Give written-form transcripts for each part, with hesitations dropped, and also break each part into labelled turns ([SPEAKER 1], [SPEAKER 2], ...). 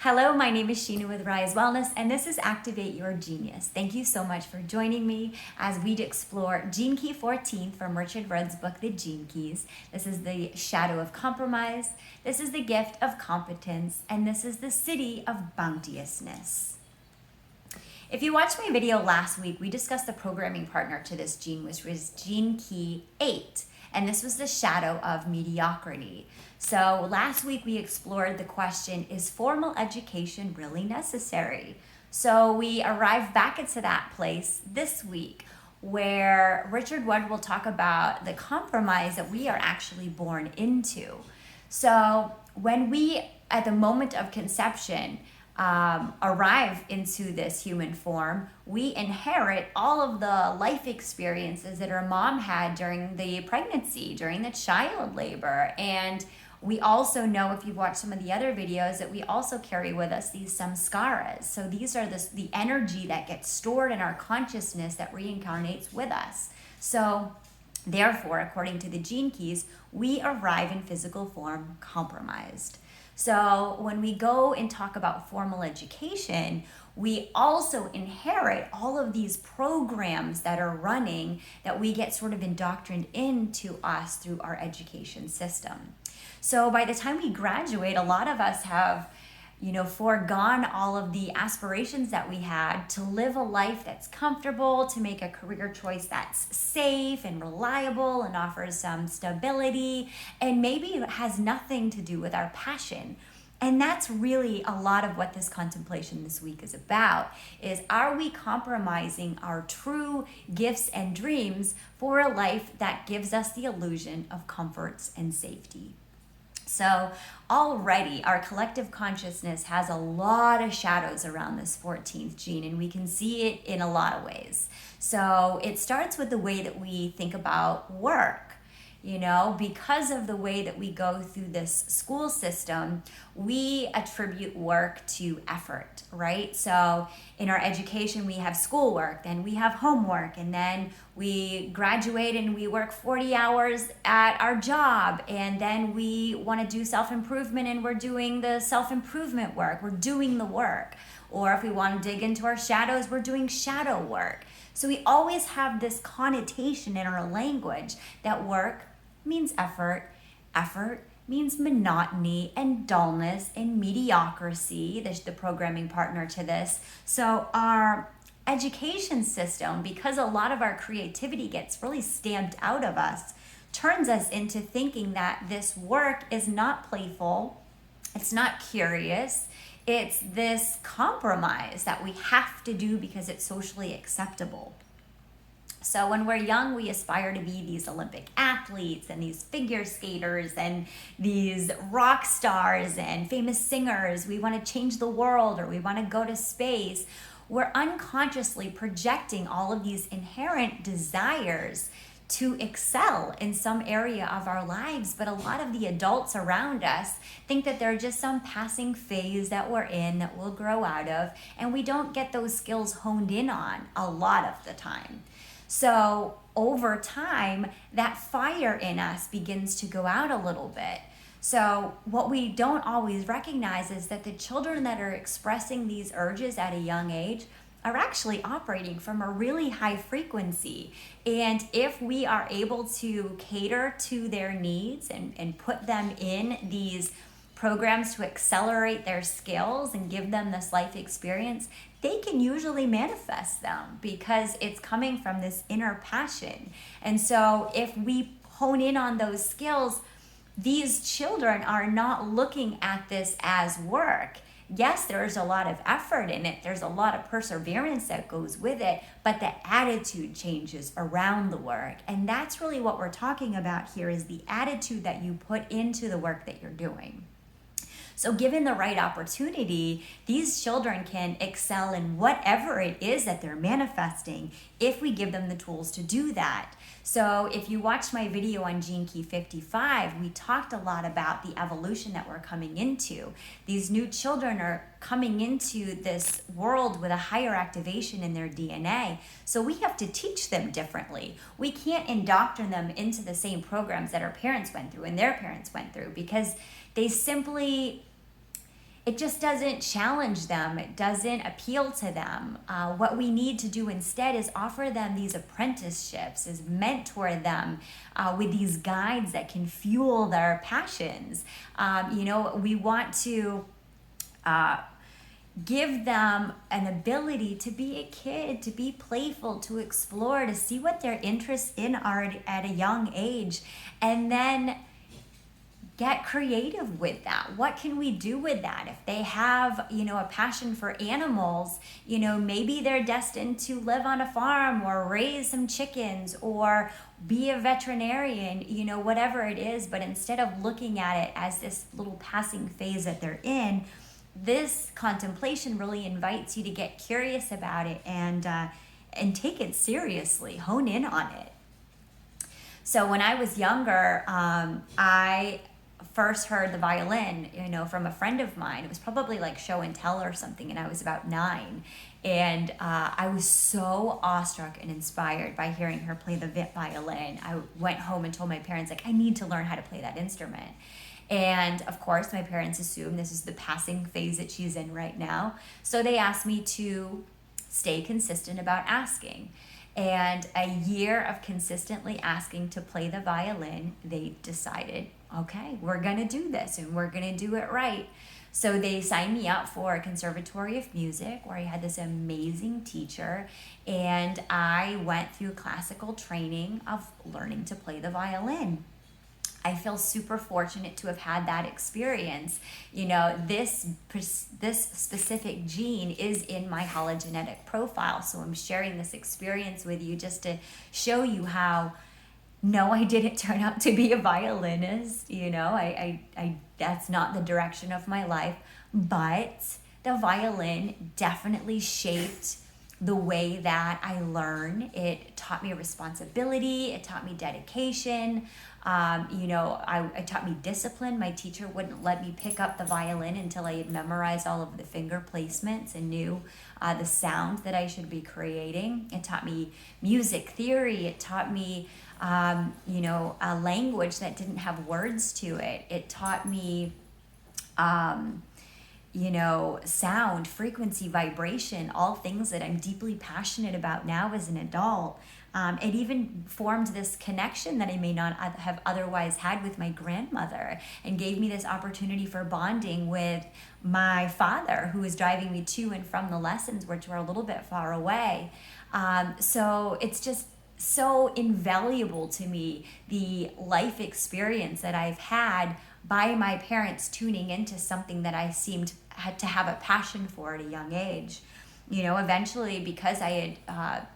[SPEAKER 1] Hello, my name is Sheena with Rise Wellness, and this is Activate Your Genius. Thank you so much for joining me as we explore Gene Key 14 from Richard Rudd's book, The Gene Keys. This is the shadow of compromise, this is the gift of competence, and this is the Siddhi of bounteousness. If you watched my video last week, we discussed the programming partner to this gene, which was Gene Key 8. And this was the shadow of mediocrity. So last week we explored the question, is formal education really necessary? So we arrived back into that place this week where Richard Rudd will talk about the compromise that we are actually born into. So when we, at the moment of conception, arrive into this human form, we inherit all of the life experiences that our mom had during the pregnancy, during the child labor. And we also know, if you've watched some of the other videos, that we also carry with us these samskaras. So these are the energy that gets stored in our consciousness that reincarnates with us. So therefore, according to the gene keys, we arrive in physical form compromised. So when we go and talk about formal education, we also inherit all of these programs that are running that we get sort of indoctrined into us through our education system. So by the time we graduate, a lot of us have foregone all of the aspirations that we had to live a life that's comfortable, to make a career choice that's safe and reliable and offers some stability, and maybe it has nothing to do with our passion. And that's really a lot of what this contemplation this week is about, is are we compromising our true gifts and dreams for a life that gives us the illusion of comforts and safety? So already our collective consciousness has a lot of shadows around this 14th gene, and we can see it in a lot of ways. So it starts with the way that we think about work. Because of the way that we go through this school system, we attribute work to effort, right? So in our education, we have schoolwork, then we have homework, and then we graduate and we work 40 hours at our job, and then we want to do self-improvement and we're doing the self-improvement work, we're doing the work. Or if we want to dig into our shadows, we're doing shadow work. So we always have this connotation in our language that work means effort, effort means monotony and dullness and mediocrity. That's the programming partner to this. So our education system, because a lot of our creativity gets really stamped out of us, turns us into thinking that this work is not playful, it's not curious, it's this compromise that we have to do because it's socially acceptable. So when we're young, we aspire to be these Olympic athletes and these figure skaters and these rock stars and famous singers. We want to change the world, or we want to go to space. We're unconsciously projecting all of these inherent desires to excel in some area of our lives, but a lot of the adults around us think that they're just some passing phase that we're in, that we'll grow out of, and we don't get those skills honed in on a lot of the time. So over time, that fire in us begins to go out a little bit. So what we don't always recognize is that the children that are expressing these urges at a young age are actually operating from a really high frequency. And if we are able to cater to their needs and put them in these programs to accelerate their skills and give them this life experience, they can usually manifest them because it's coming from this inner passion. And so if we hone in on those skills, these children are not looking at this as work. Yes, there's a lot of effort in it. There's a lot of perseverance that goes with it, but the attitude changes around the work. And that's really what we're talking about here, is the attitude that you put into the work that you're doing. So given the right opportunity, these children can excel in whatever it is that they're manifesting if we give them the tools to do that. So if you watched my video on Gene Key 55, we talked a lot about the evolution that we're coming into. These new children are coming into this world with a higher activation in their DNA. So we have to teach them differently. We can't indoctrinate them into the same programs that our parents went through and their parents went through, because they simply it just doesn't challenge them. It doesn't appeal to them. What we need to do instead is offer them these apprenticeships, is mentor them with these guides that can fuel their passions. We want to give them an ability to be a kid, to be playful, to explore, to see what their interests in are at a young age, and then get creative with that. What can we do with that? If they have, a passion for animals, maybe they're destined to live on a farm or raise some chickens or be a veterinarian, whatever it is. But instead of looking at it as this little passing phase that they're in, this contemplation really invites you to get curious about it and take it seriously, hone in on it. So when I was younger, I first heard the violin, from a friend of mine. It was probably like show and tell or something, and I was about 9. And I was so awestruck and inspired by hearing her play the violin. I went home and told my parents, I need to learn how to play that instrument. And of course, my parents assume this is the passing phase that she's in right now. So they asked me to stay consistent about asking. And a year of consistently asking to play the violin, they decided, okay, we're going to do this and we're going to do it right. So they signed me up for a conservatory of music where I had this amazing teacher, and I went through classical training of learning to play the violin. I feel super fortunate to have had that experience. This specific gene is in my hologenetic profile. So I'm sharing this experience with you just to show you how, no, I didn't turn out to be a violinist. I that's not the direction of my life. But the violin definitely shaped the way that I learn. It taught me responsibility. It taught me dedication. It taught me discipline. My teacher wouldn't let me pick up the violin until I had memorized all of the finger placements and knew the sound that I should be creating. It taught me music theory. It taught me, a language that didn't have words to it. It taught me, sound, frequency, vibration, all things that I'm deeply passionate about now as an adult. It even formed this connection that I may not have otherwise had with my grandmother, and gave me this opportunity for bonding with my father, who was driving me to and from the lessons, which were a little bit far away. So it's just so invaluable to me, the life experience that I've had by my parents tuning into something that I seemed to have a passion for at a young age. Eventually, because I had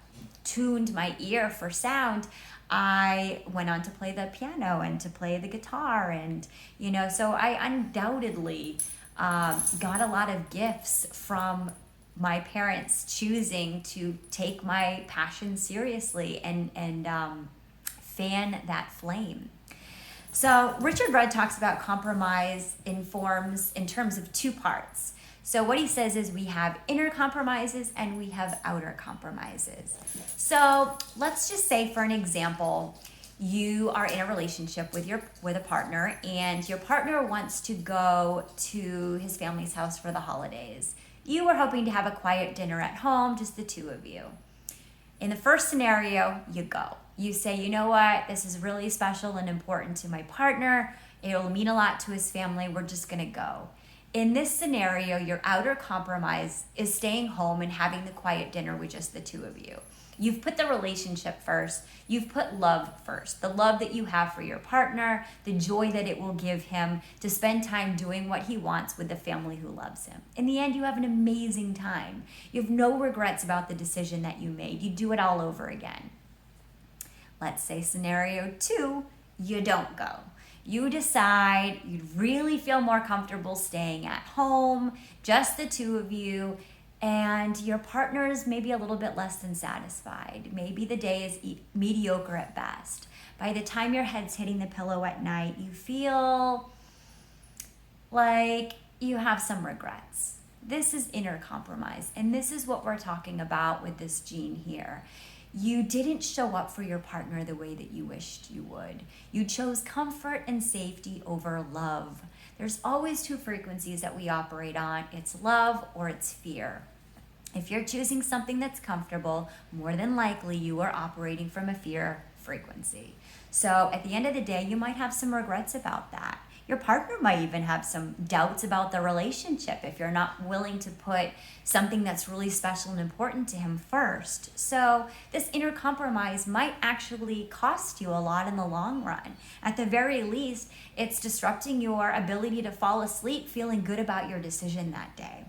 [SPEAKER 1] tuned my ear for sound, I went on to play the piano and to play the guitar, and so I undoubtedly got a lot of gifts from my parents choosing to take my passion seriously and fan that flame. So Richard Rudd talks about compromise in terms of 2 parts. So what he says is we have inner compromises and we have outer compromises. So let's just say, for an example, you are in a relationship with a partner, and your partner wants to go to his family's house for the holidays. You were hoping to have a quiet dinner at home, just the 2 of you. In the first scenario, you go. You say, you know what, this is really special and important to my partner. It'll mean a lot to his family. We're just going to go. In this scenario, your outer compromise is staying home and having the quiet dinner with just the 2 of you. You've put the relationship first. You've put love first. The love that you have for your partner, the joy that it will give him to spend time doing what he wants with the family who loves him. In the end, you have an amazing time. You have no regrets about the decision that you made. You do it all over again. Let's say scenario 2, you don't go. You decide you really feel more comfortable staying at home, just the 2 of you, and your partner is maybe a little bit less than satisfied. Maybe the day is mediocre at best. By the time your head's hitting the pillow at night, you feel like you have some regrets. This is inner compromise, and this is what we're talking about with this gene here. You didn't show up for your partner the way that you wished you would. You chose comfort and safety over love. There's always two frequencies that we operate on. It's love or it's fear. If you're choosing something that's comfortable, more than likely you are operating from a fear frequency. So at the end of the day, you might have some regrets about that. Your partner might even have some doubts about the relationship if you're not willing to put something that's really special and important to him first. So this inner compromise might actually cost you a lot in the long run. At the very least, it's disrupting your ability to fall asleep feeling good about your decision that day.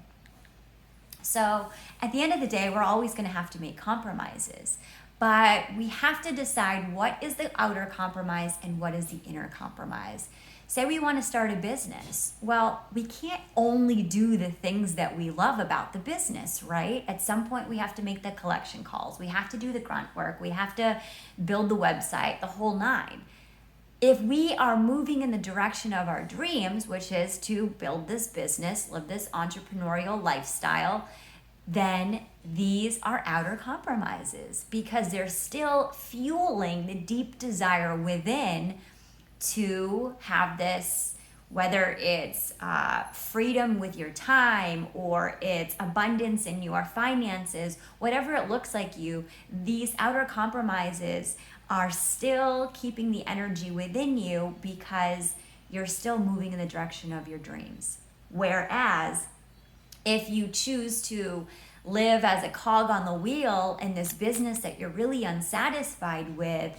[SPEAKER 1] So at the end of the day, we're always going to have to make compromises. But we have to decide what is the outer compromise and what is the inner compromise. Say we want to start a business. Well, we can't only do the things that we love about the business, right? At some point, we have to make the collection calls. We have to do the grunt work. We have to build the website, the whole nine. If we are moving in the direction of our dreams, which is to build this business, live this entrepreneurial lifestyle, then these are outer compromises because they're still fueling the deep desire within to have this, whether it's freedom with your time or it's abundance in your finances, whatever it looks like you, these outer compromises are still keeping the energy within you because you're still moving in the direction of your dreams. Whereas if you choose to live as a cog on the wheel in this business that you're really unsatisfied with,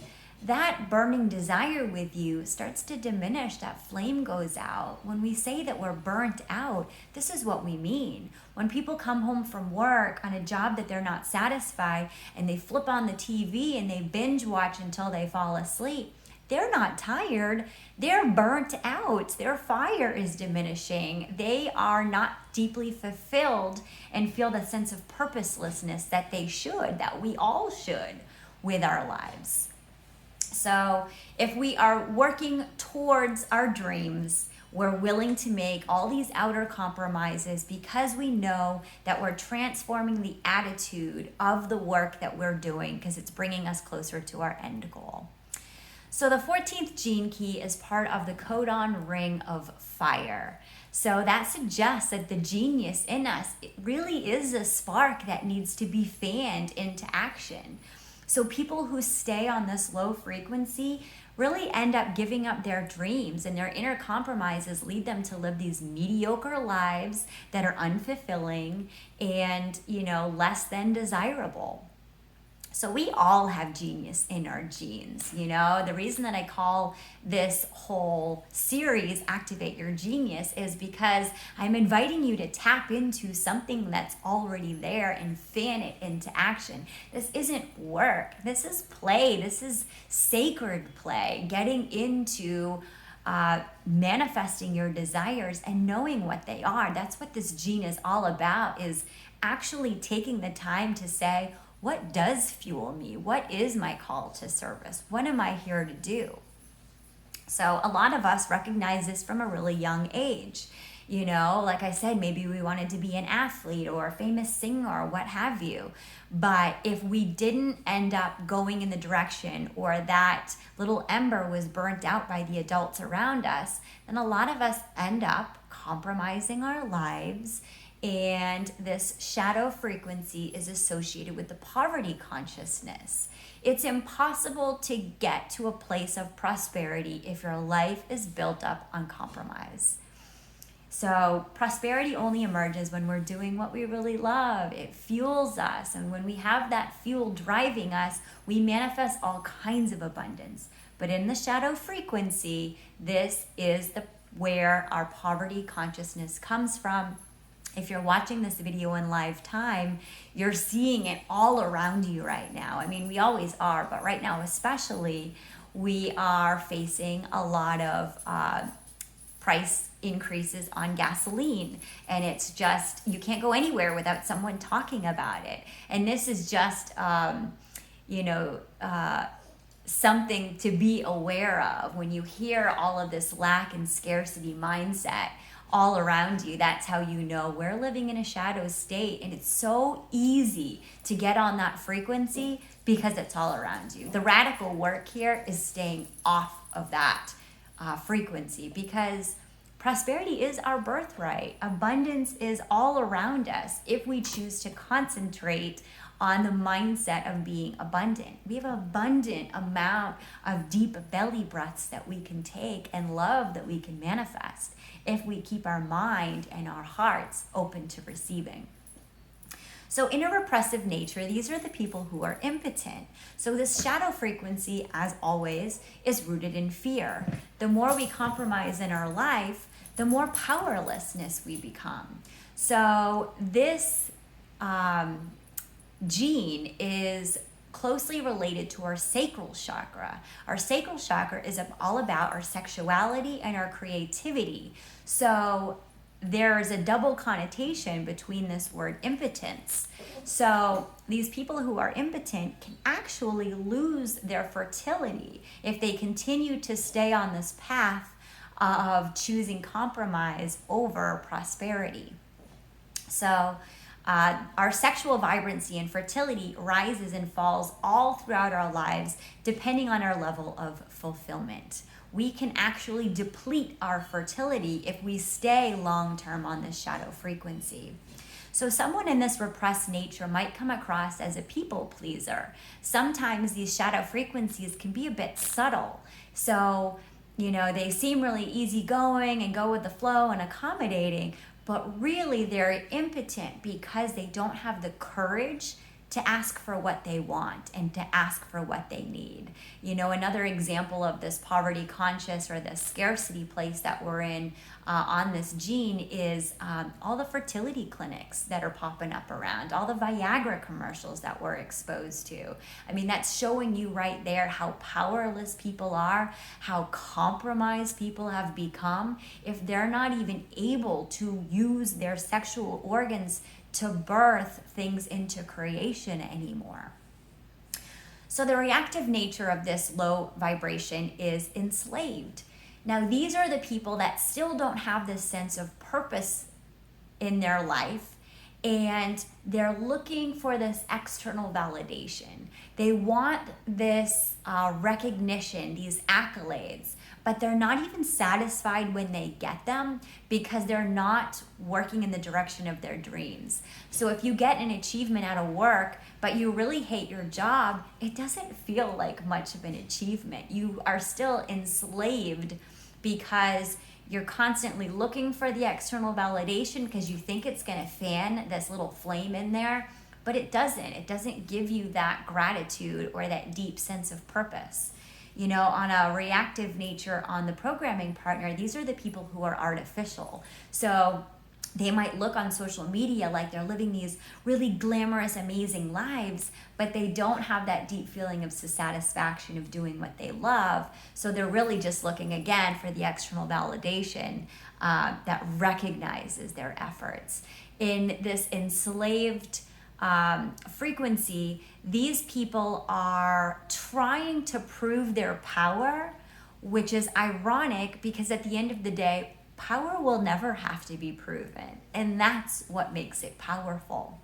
[SPEAKER 1] that burning desire with you starts to diminish. That flame goes out. When we say that we're burnt out, this is what we mean. When people come home from work on a job that they're not satisfied and they flip on the TV and they binge watch until they fall asleep, they're not tired. They're burnt out. Their fire is diminishing. They are not deeply fulfilled and feel the sense of purposelessness that they should, that we all should with our lives. So if we are working towards our dreams, we're willing to make all these outer compromises because we know that we're transforming the attitude of the work that we're doing because it's bringing us closer to our end goal. So the 14th gene key is part of the codon ring of fire. So that suggests that the genius in us, it really is a spark that needs to be fanned into action. So people who stay on this low frequency really end up giving up their dreams, and their inner compromises lead them to live these mediocre lives that are unfulfilling and, less than desirable. So we all have genius in our genes, The reason that I call this whole series Activate Your Genius is because I'm inviting you to tap into something that's already there and fan it into action. This isn't work. This is play. This is sacred play. Getting into manifesting your desires and knowing what they are. That's what this gene is all about, is actually taking the time to say, what does fuel me? What is my call to service? What am I here to do? So a lot of us recognize this from a really young age. Like I said, maybe we wanted to be an athlete or a famous singer or what have you. But if we didn't end up going in the direction, or that little ember was burnt out by the adults around us, then a lot of us end up compromising our lives. And this shadow frequency is associated with the poverty consciousness. It's impossible to get to a place of prosperity if your life is built up on compromise. So prosperity only emerges when we're doing what we really love. It fuels us. And when we have that fuel driving us, we manifest all kinds of abundance. But in the shadow frequency, this is where our poverty consciousness comes from. If you're watching this video in live time, you're seeing it all around you right now. I mean, we always are, but right now especially, we are facing a lot of price increases on gasoline. And it's just, you can't go anywhere without someone talking about it. And this is just, something to be aware of. When you hear all of this lack and scarcity mindset all around you, that's how you know we're living in a shadow state. And it's so easy to get on that frequency because it's all around you. The radical work here is staying off of that frequency, because prosperity is our birthright. Abundance is all around us if we choose to concentrate on the mindset of being abundant. We have an abundant amount of deep belly breaths that we can take and love that we can manifest if we keep our mind and our hearts open to receiving. So in a repressive nature, these are the people who are impotent. So this shadow frequency, as always, is rooted in fear. The more we compromise in our life, the more powerlessness we become. So this gene is closely related to our sacral chakra. Our sacral chakra is all about our sexuality and our creativity. So there's a double connotation between this word impotence. So these people who are impotent can actually lose their fertility if they continue to stay on this path of choosing compromise over prosperity. So our sexual vibrancy and fertility rises and falls all throughout our lives depending on our level of fulfillment. We can actually deplete our fertility if we stay long-term on this shadow frequency. So someone in this repressed nature might come across as a people pleaser. Sometimes these shadow frequencies can be a bit subtle. So, they seem really easygoing and go with the flow and accommodating, but really they're impotent because they don't have the courage to ask for what they want and to ask for what they need. Another example of this poverty conscious or this scarcity place that we're in on this gene is all the fertility clinics that are popping up around, all the Viagra commercials that we're exposed to. That's showing you right there how powerless people are, how compromised people have become if they're not even able to use their sexual organs to birth things into creation anymore. So the reactive nature of this low vibration is enslaved. Now, these are the people that still don't have this sense of purpose in their life, and they're looking for this external validation. They want this recognition, these accolades, but they're not even satisfied when they get them because they're not working in the direction of their dreams. So if you get an achievement out of work, but you really hate your job, it doesn't feel like much of an achievement. You are still enslaved because you're constantly looking for the external validation because you think it's gonna fan this little flame in there, but it doesn't. It doesn't give you that gratitude or that deep sense of purpose. On a reactive nature on the programming partner, these are the people who are artificial. So they might look on social media like they're living these really glamorous, amazing lives, but they don't have that deep feeling of satisfaction of doing what they love. So they're really just looking again for the external validation that recognizes their efforts. In this enslaved frequency, these people are trying to prove their power, which is ironic because at the end of the day, power will never have to be proven, and that's what makes it powerful.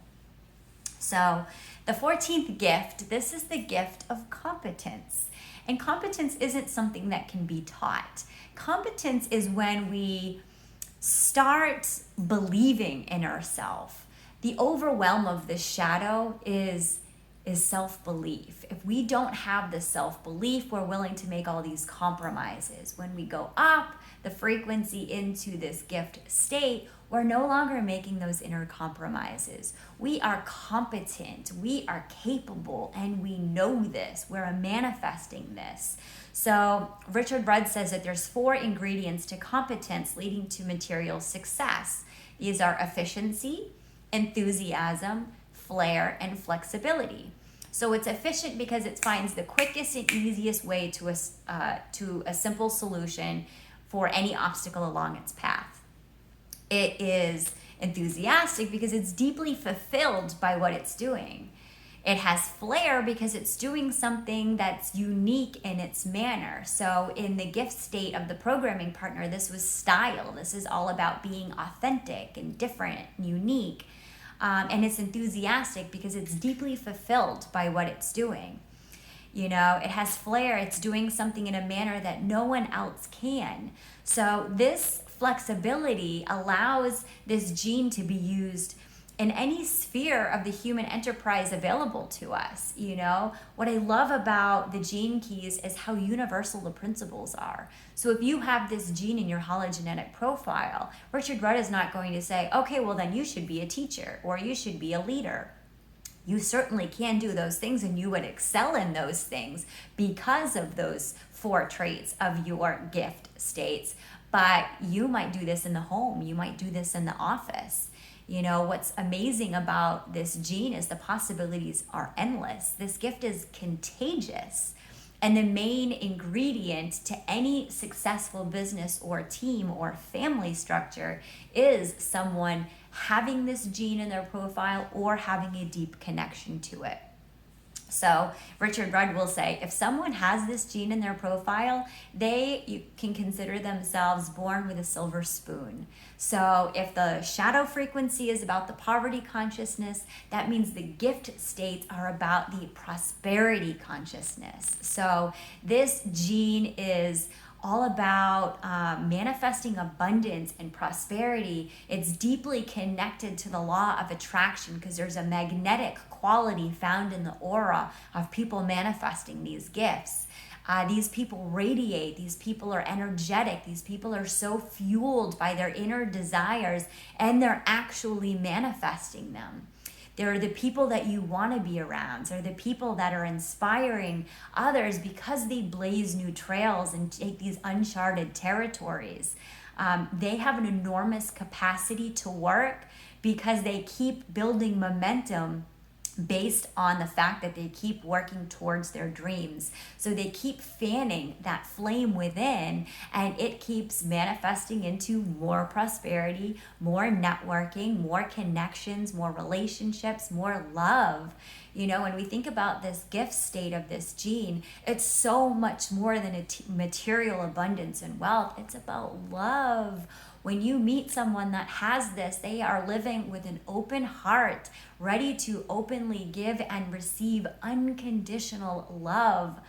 [SPEAKER 1] So the 14th gift, this is the gift of competence. And competence isn't something that can be taught. Competence is when we start believing in ourselves. The overwhelm of this shadow is self-belief. If we don't have the self-belief, we're willing to make all these compromises. When we go up the frequency into this gift state, we're no longer making those inner compromises. We are competent, we are capable, and we know this. We're manifesting this. So Richard Rudd says that there's 4 ingredients to competence leading to material success. These are efficiency, enthusiasm, flair, and flexibility. So it's efficient because it finds the quickest and easiest way to a simple solution for any obstacle along its path. It is enthusiastic because it's deeply fulfilled by what it's doing. It has flair because it's doing something that's unique in its manner. So in the gift state of the programming partner, this was style. This is all about being authentic and different and unique. And it's enthusiastic because it's deeply fulfilled by what it's doing. It has flair. It's doing something in a manner that no one else can. So this flexibility allows this gene to be used in any sphere of the human enterprise available to us. What I love about the gene keys is how universal the principles are. So if you have this gene in your hologenetic profile, Richard Rudd is not going to say, okay, well then you should be a teacher or you should be a leader. You certainly can do those things, and you would excel in those things because of those 4 traits of your gift states. But you might do this in the home. You might do this in the office. What's amazing about this gene is the possibilities are endless. This gift is contagious. And the main ingredient to any successful business or team or family structure is someone having this gene in their profile or having a deep connection to it. So Richard Rudd will say, if someone has this gene in their profile, you can consider themselves born with a silver spoon. So if the shadow frequency is about the poverty consciousness, that means the gift states are about the prosperity consciousness. So this gene is all about manifesting abundance and prosperity. It's deeply connected to the law of attraction because there's a magnetic quality found in the aura of people manifesting these gifts. These people radiate, these people are energetic, these people are so fueled by their inner desires, and they're actually manifesting them. They're the people that you want to be around. They're the people that are inspiring others because they blaze new trails and take these uncharted territories. They have an enormous capacity to work because they keep building momentum based on the fact that they keep working towards their dreams. So they keep fanning that flame within, and it keeps manifesting into more prosperity, more networking, more connections, more relationships, more love. When we think about this gift state of this gene, it's so much more than material abundance and wealth. It's about love. When you meet someone that has this, they are living with an open heart, ready to openly give and receive unconditional love.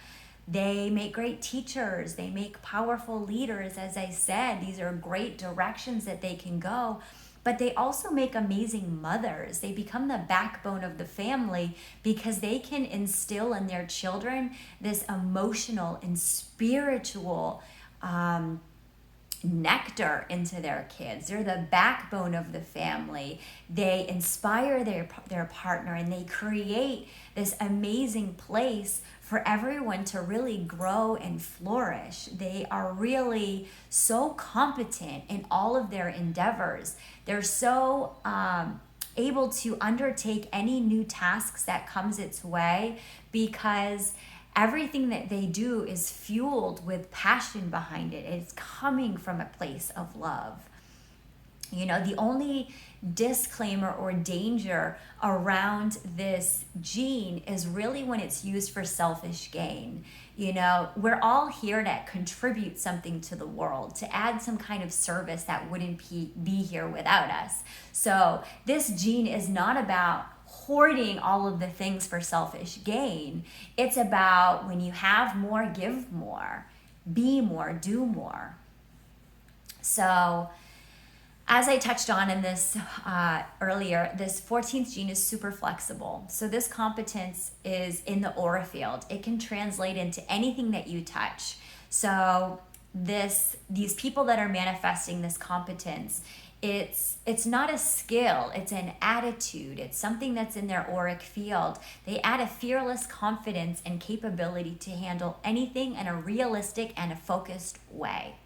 [SPEAKER 1] They make great teachers. They make powerful leaders. As I said, these are great directions that they can go. But they also make amazing mothers. They become the backbone of the family because they can instill in their children this emotional and spiritual nectar into their kids. They're the backbone of the family. They inspire their partner, and they create this amazing place for everyone to really grow and flourish. They are really so competent in all of their endeavors. They're so able to undertake any new tasks that comes its way because everything that they do is fueled with passion behind it. It's coming from a place of love. The only disclaimer or danger around this gene is really when it's used for selfish gain. We're all here to contribute something to the world, to add some kind of service that wouldn't be here without us. So this gene is not about hoarding all of the things for selfish gain. It's about when you have more, give more, be more, do more. So as I touched on in this earlier, this 14th gene is super flexible. So this competence is in the aura field. It can translate into anything that you touch. So these people that are manifesting this competence, it's not a skill, it's an attitude. It's something that's in their auric field. They add a fearless confidence and capability to handle anything in a realistic and a focused way.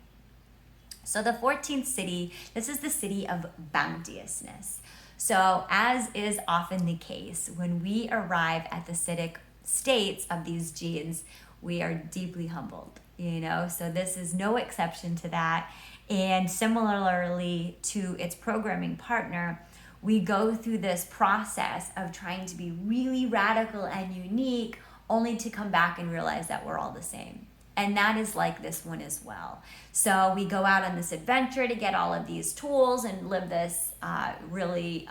[SPEAKER 1] So the 14th Siddhi, this is the Siddhi of bounteousness. So as is often the case, when we arrive at the Siddhic states of these genes, we are deeply humbled, So this is no exception to that. And similarly to its programming partner, we go through this process of trying to be really radical and unique, only to come back and realize that we're all the same. And that is like this one as well. So we go out on this adventure to get all of these tools and live this really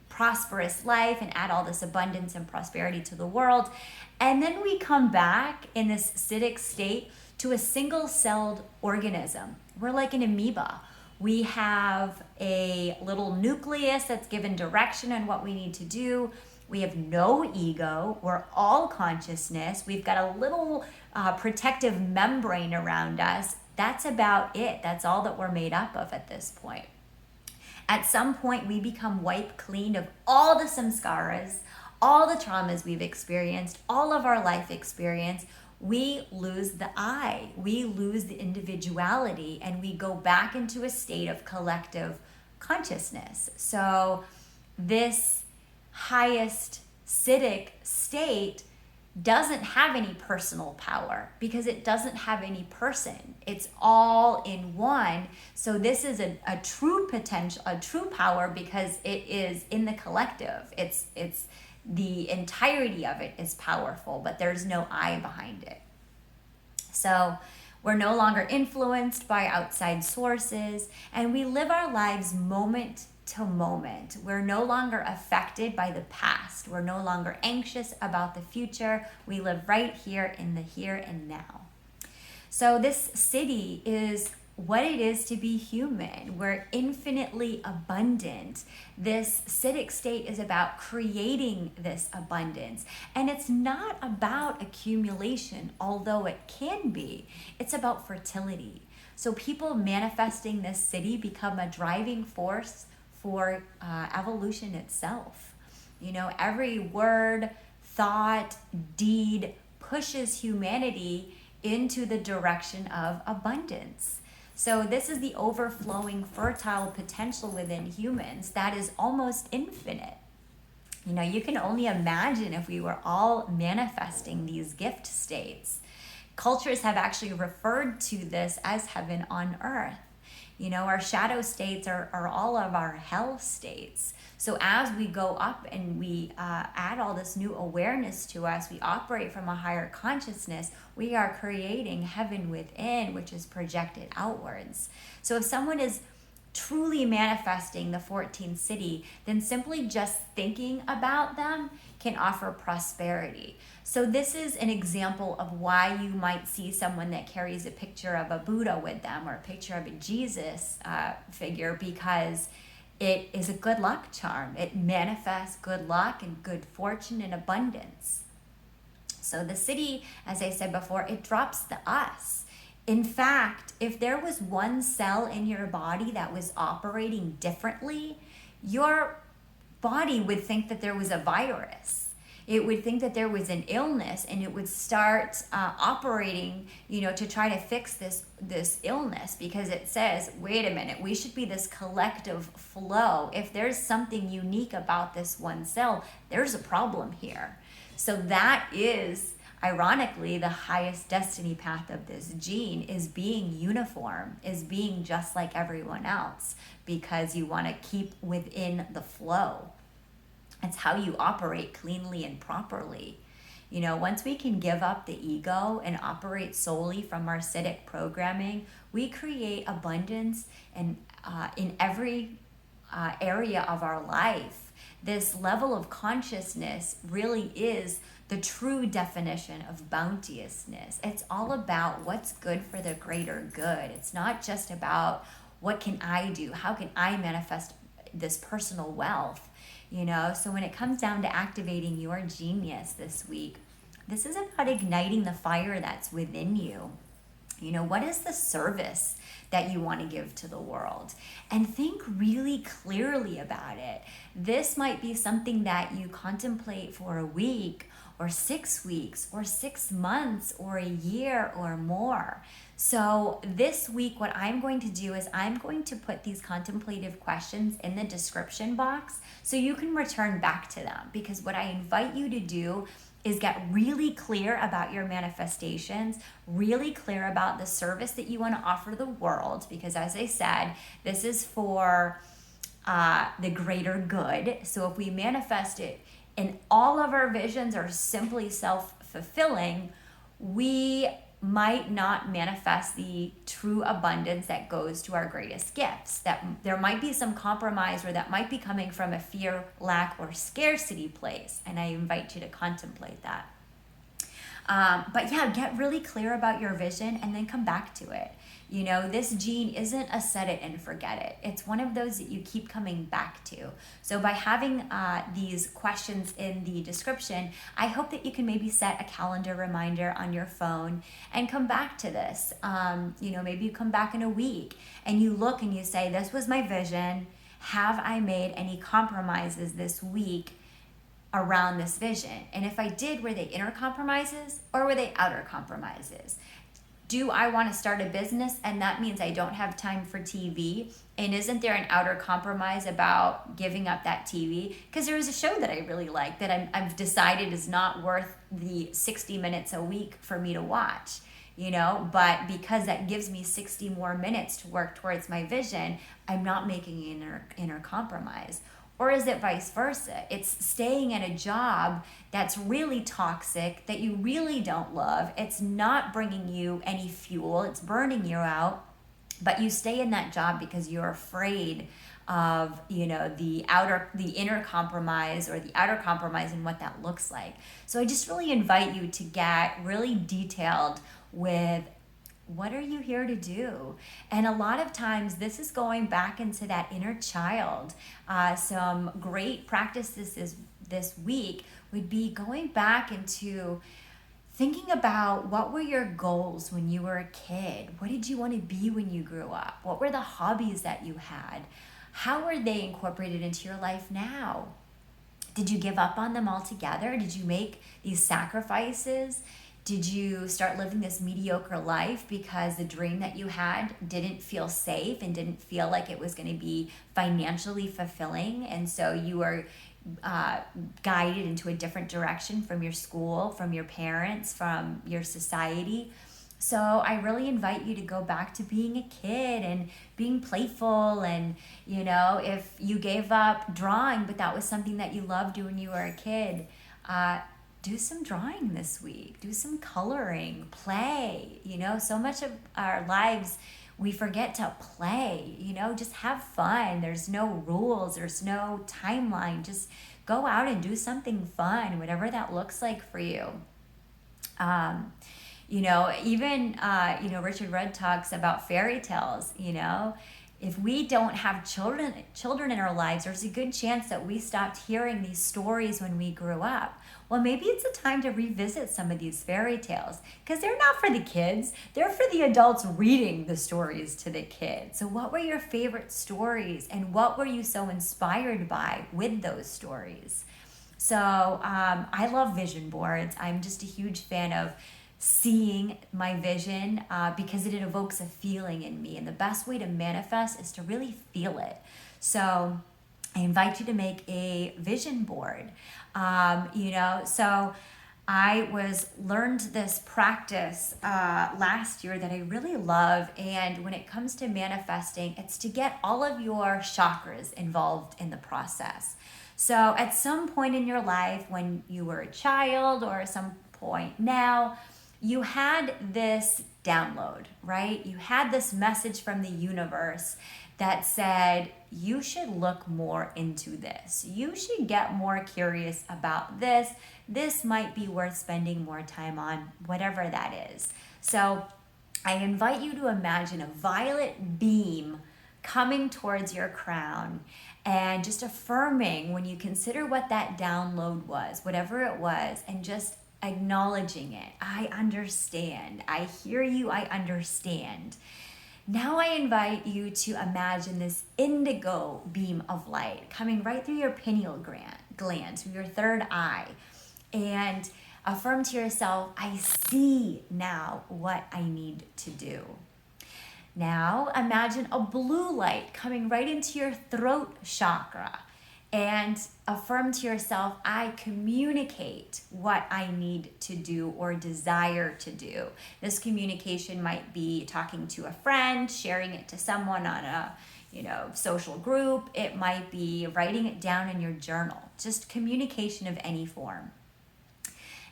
[SPEAKER 1] prosperous life and add all this abundance and prosperity to the world. And then we come back in this Siddhic state to a single-celled organism. We're like an amoeba. We have a little nucleus that's given direction on what we need to do. We have no ego. We're all consciousness. We've got a little protective membrane around us. That's about it. That's all that we're made up of at this point. At some point, we become wiped clean of all the samskaras, all the traumas we've experienced, all of our life experience. We lose the I, we lose the individuality, and we go back into a state of collective consciousness. So this highest Siddhic state doesn't have any personal power because it doesn't have any person. It's all in one. So this is a true potential, a true power, because it is in the collective. It's the entirety of it is powerful, but there's no I behind it. So we're no longer influenced by outside sources, and we live our lives moment to moment. We're no longer affected by the past. We're no longer anxious about the future. We live right here in the here and now. So this Siddhi is what it is to be human. We're infinitely abundant. This Siddhic state is about creating this abundance. And it's not about accumulation, although it can be. It's about fertility. So people manifesting this Siddhi become a driving force for evolution itself. You know, every word, thought, deed pushes humanity into the direction of abundance. So this is the overflowing fertile potential within humans that is almost infinite. You know, you can only imagine if we were all manifesting these gift states. Cultures have actually referred to this as heaven on earth. You know, our shadow states are all of our hell states. So as we go up and we add all this new awareness to us, we operate from a higher consciousness, we are creating heaven within, which is projected outwards. So if someone is truly manifesting the 14th Siddhi, then simply just thinking about them can offer prosperity. So this is an example of why you might see someone that carries a picture of a Buddha with them or a picture of a Jesus figure, because it is a good luck charm. It manifests good luck and good fortune and abundance. So the Siddhi, as I said before, it drops the us. In fact, if there was one cell in your body that was operating differently, your body would think that there was a virus. It would think that there was an illness, and it would start operating, to try to fix this illness, because it says, wait a minute, we should be this collective flow. If there's something unique about this one cell, there's a problem here. So that is, ironically, the highest destiny path of this gene, is being uniform, is being just like everyone else, because you want to keep within the flow. It's how you operate cleanly and properly. Once we can give up the ego and operate solely from our Siddhic programming, we create abundance and in every area of our life. This level of consciousness really is the true definition of bounteousness. It's all about what's good for the greater good. It's not just about what can I do, how can I manifest this personal wealth. So when it comes down to activating your genius this week, this is about igniting the fire that's within you. What is the service that you want to give to the world? And think really clearly about it. This might be something that you contemplate for a week or 6 weeks or 6 months or a year or more. So this week, what I'm going to do is I'm going to put these contemplative questions in the description box so you can return back to them, because what I invite you to do is get really clear about your manifestations, really clear about the service that you want to offer the world, because as I said, this is for the greater good. So if we manifest it and all of our visions are simply self-fulfilling, we might not manifest the true abundance that goes to our greatest gifts. That there might be some compromise, or that might be coming from a fear, lack, or scarcity place. And I invite you to contemplate that. But yeah, get really clear about your vision and then come back to it. You know, this gene isn't a set it and forget it. It's one of those that you keep coming back to. So by having these questions in the description, I hope that you can maybe set a calendar reminder on your phone and come back to this. You know, maybe you come back in a week and you look and you say, this was my vision. Have I made any compromises this week around this vision? And if I did, were they inner compromises or were they outer compromises? Do I want to start a business and that means I don't have time for TV? And isn't there an outer compromise about giving up that TV? Because there is a show that I really like that I've decided is not worth the 60 minutes a week for me to watch, you know, but because that gives me 60 more minutes to work towards my vision, I'm not making an inner compromise. Or is it vice versa? It's staying in a job that's really toxic, that you really don't love. It's not bringing you any fuel. It's burning you out. But you stay in that job because you're afraid of, you know, the inner compromise or the outer compromise and what that looks like. So I just really invite you to get really detailed with, what are you here to do? And a lot of times this is going back into that inner child. Some great practices this week would be going back into thinking about, what were your goals when you were a kid? What did you want to be when you grew up? What were the hobbies that you had? How are they incorporated into your life now? Did you give up on them altogether? Did you make these sacrifices? Did you start living this mediocre life because the dream that you had didn't feel safe and didn't feel like it was going to be financially fulfilling? And so you were guided into a different direction from your school, from your parents, from your society. So I really invite you to go back to being a kid and being playful. And, you know, if you gave up drawing, but that was something that you loved when you were a kid, do some drawing this week, do some coloring, play. You know, so much of our lives, we forget to play, you know, just have fun. There's no rules, there's no timeline. Just go out and do something fun, whatever that looks like for you. You know, even, you know, Richard Rudd talks about fairy tales, you know. If we don't have children in our lives, there's a good chance that we stopped hearing these stories when we grew up. Well, maybe it's a time to revisit some of these fairy tales, because they're not for the kids. They're for the adults reading the stories to the kids. So what were your favorite stories, and what were you so inspired by with those stories? So I love vision boards. I'm just a huge fan of seeing my vision because it evokes a feeling in me. And the best way to manifest is to really feel it. So I invite you to make a vision board. You know, so I learned this practice last year that I really love. And when it comes to manifesting, it's to get all of your chakras involved in the process. So at some point in your life, when you were a child or at some point now, you had this download, right? You had this message from the universe that said, you should look more into this. You should get more curious about this. This might be worth spending more time on, whatever that is. So I invite you to imagine a violet beam coming towards your crown and just affirming when you consider what that download was, whatever it was, and just acknowledging it. I understand. I hear you. I understand. Now I invite you to imagine this indigo beam of light coming right through your pineal gland, through your third eye, and affirm to yourself, I see now what I need to do. Now imagine a blue light coming right into your throat chakra, and affirm to yourself, I communicate what I need to do or desire to do. This communication might be talking to a friend, sharing it to someone on a, you know, social group. It might be writing it down in your journal, just communication of any form.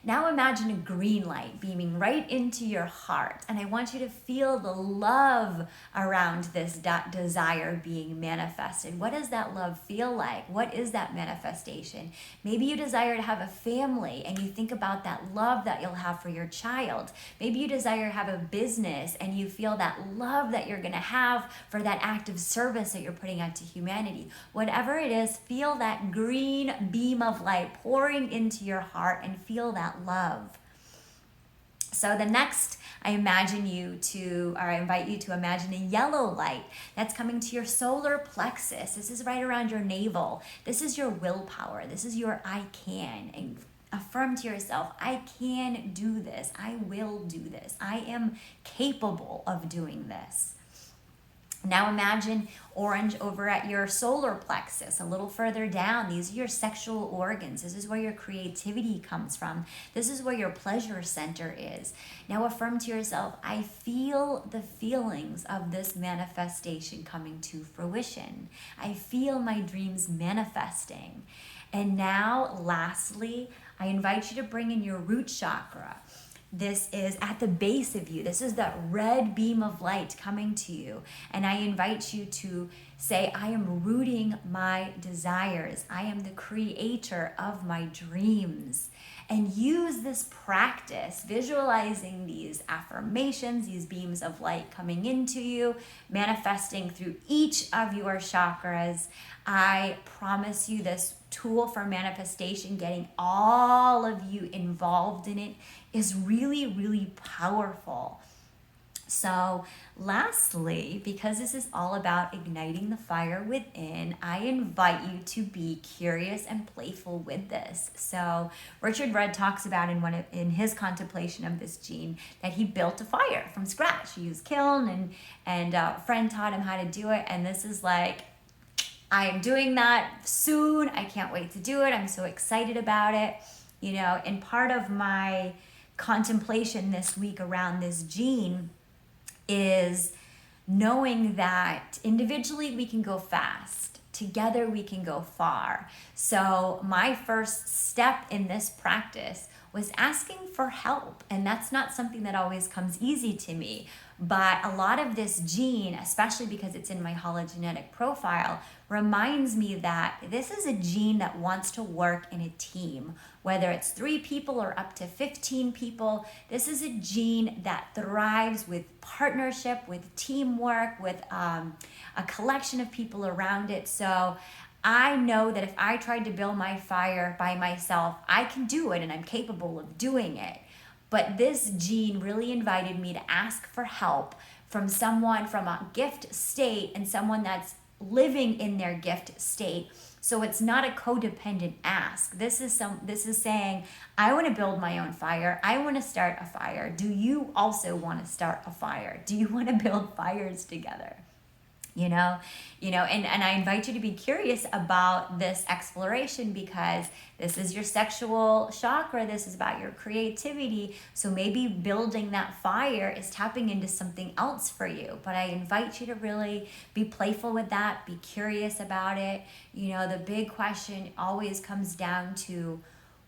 [SPEAKER 1] Now imagine a green light beaming right into your heart. And I want you to feel the love around this desire being manifested. What does that love feel like? What is that manifestation? Maybe you desire to have a family and you think about that love that you'll have for your child. Maybe you desire to have a business and you feel that love that you're going to have for that act of service that you're putting out to humanity. Whatever it is, feel that green beam of light pouring into your heart and feel that love. So the next, I invite you to imagine a yellow light that's coming to your solar plexus. This is right around your navel. This is your willpower. This is your I can. And affirm to yourself, I can do this. I will do this. I am capable of doing this. Now imagine orange over at your solar plexus, a little further down. These are your sexual organs. This is where your creativity comes from. This is where your pleasure center is. Now affirm to yourself, I feel the feelings of this manifestation coming to fruition. I feel my dreams manifesting. And now, lastly, I invite you to bring in your root chakra. This is at the base of you. This is that red beam of light coming to you. And I invite you to say, I am rooting my desires. I am the creator of my dreams. And use this practice, visualizing these affirmations, these beams of light coming into you, manifesting through each of your chakras. I promise you this tool for manifestation, getting all of you involved in it, is really, really powerful. So lastly, because this is all about igniting the fire within, I invite you to be curious and playful with this. So Richard Rudd talks about in his contemplation of this gene that he built a fire from scratch. He used kiln and a friend taught him how to do it. And this is like, I am doing that soon. I can't wait to do it. I'm so excited about it. And part of my contemplation this week around this gene is knowing that individually we can go fast, together we can go far. So my first step in this practice was asking for help, and that's not something that always comes easy to me. But a lot of this gene, especially because it's in my hologenetic profile, reminds me that this is a gene that wants to work in a team. Whether it's 3 people or up to 15 people, this is a gene that thrives with partnership, with teamwork, with a collection of people around it. So I know that if I tried to build my fire by myself, I can do it and I'm capable of doing it. But this gene really invited me to ask for help from someone from a gift state and someone that's living in their gift state. So it's not a codependent ask. This is saying, I want to build my own fire. I want to start a fire. Do you also want to start a fire? Do you want to build fires together? And I invite you to be curious about this exploration, because this is your sexual chakra. This is about your creativity. So maybe building that fire is tapping into something else for you. But I invite you to really be playful with that, be curious about it. The big question always comes down to,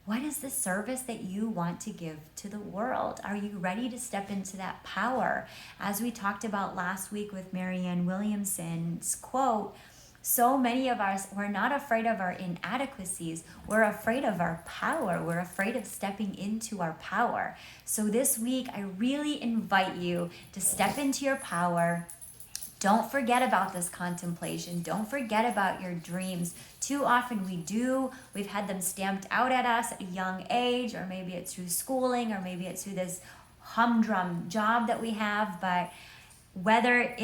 [SPEAKER 1] what is the service that you want to give to the world? Are you ready to step into that power? As we talked about last week with Marianne Williamson's quote, so many of us, we're not afraid of our inadequacies. We're afraid of our power. We're afraid of stepping into our power. So this week, I really invite you to step into your power. Don't forget about this contemplation. Don't forget about your dreams. Too often we've had them stamped out at us at a young age, or maybe it's through schooling, or maybe it's through this humdrum job that we have. But whether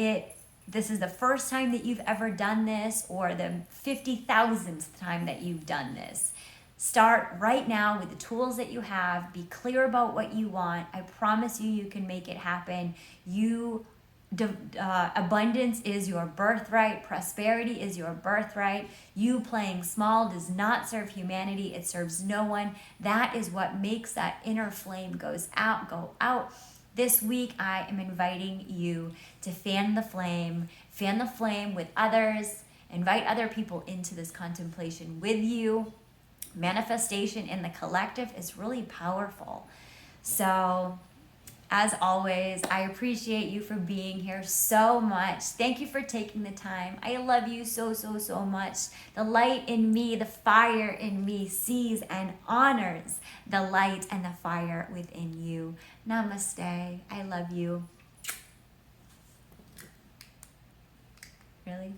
[SPEAKER 1] this is the first time that you've ever done this or the 50,000th time that you've done this, start right now with the tools that you have. Be clear about what you want. I promise you can make it happen. Abundance is your birthright. Prosperity is your birthright. You playing small does not serve humanity. It serves no one. That is what makes that inner flame go out. This week, I am inviting you to fan the flame with others. Invite other people into this contemplation with you. Manifestation in the collective is really powerful. So, as always, I appreciate you for being here so much. Thank you for taking the time. I love you so, so, so much. The light in me, the fire in me sees and honors the light and the fire within you. Namaste. I love you. Really?